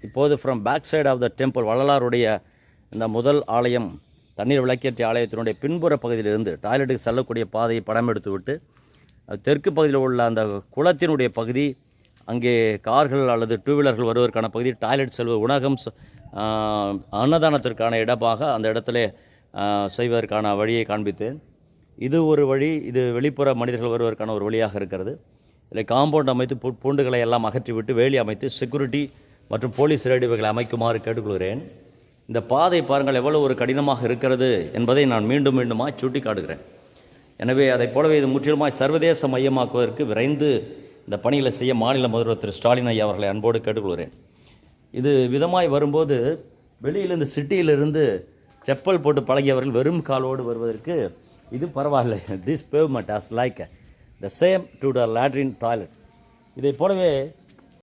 இப்போது from back side of the temple, வள்ளலாருடைய இந்த முதல் ஆலயம், தண்ணீர் விளக்கேற்றிய ஆலயத்தினுடைய பின்புற பகுதியிலிருந்து டாய்லெட்டுக்கு செல்லக்கூடிய பாதையை படம் எடுத்து விட்டு, தெற்கு பகுதியில் உள்ள அந்த குளத்தினுடைய பகுதி, அங்கே கார்கள் அல்லது டூ வீலர்கள் வருவதற்கான பகுதி, டாய்லெட் செல்வது, உணவகம், அன்னதானத்திற்கான இடமாக அந்த இடத்துல செய்வதற்கான வழியை காண்பித்தேன். இது ஒரு வழி. இது வெளிப்புற மனிதர்கள் வருவதற்கான ஒரு வழியாக இருக்கிறது. இதில் காம்பவுண்ட் அமைத்து பூண்டுகளை எல்லாம் அகற்றிவிட்டு வேலி அமைத்து செக்யூரிட்டி மற்றும் போலீஸ் ரேடியோகளை அமைக்குமாறு கேட்டுக்கொள்கிறேன். இந்த பாதை பாருங்கள் எவ்வளவு ஒரு கடினமாக இருக்கிறது என்பதை நான் மீண்டும் மீண்டுமாய் சுட்டி காட்டுகிறேன். எனவே அதை போலவே இது முற்றிலுமாய் சர்வதேச மையமாக்குவதற்கு விரைந்து இந்த பணிகளை செய்ய மாநில முதல்வர் திரு ஸ்டாலின் ஐயா அவர்களை அன்போடு கேட்டுக்கொள்கிறேன். இது விதமாய் வரும்போது வெளியிலிருந்து சிட்டியிலிருந்து செப்பல் போட்டு பழகியவர்கள் வெறும் காலோடு வருவதற்கு இது பரவாயில்லை. This pavement as like the same to the latrine toilet. இதை போலவே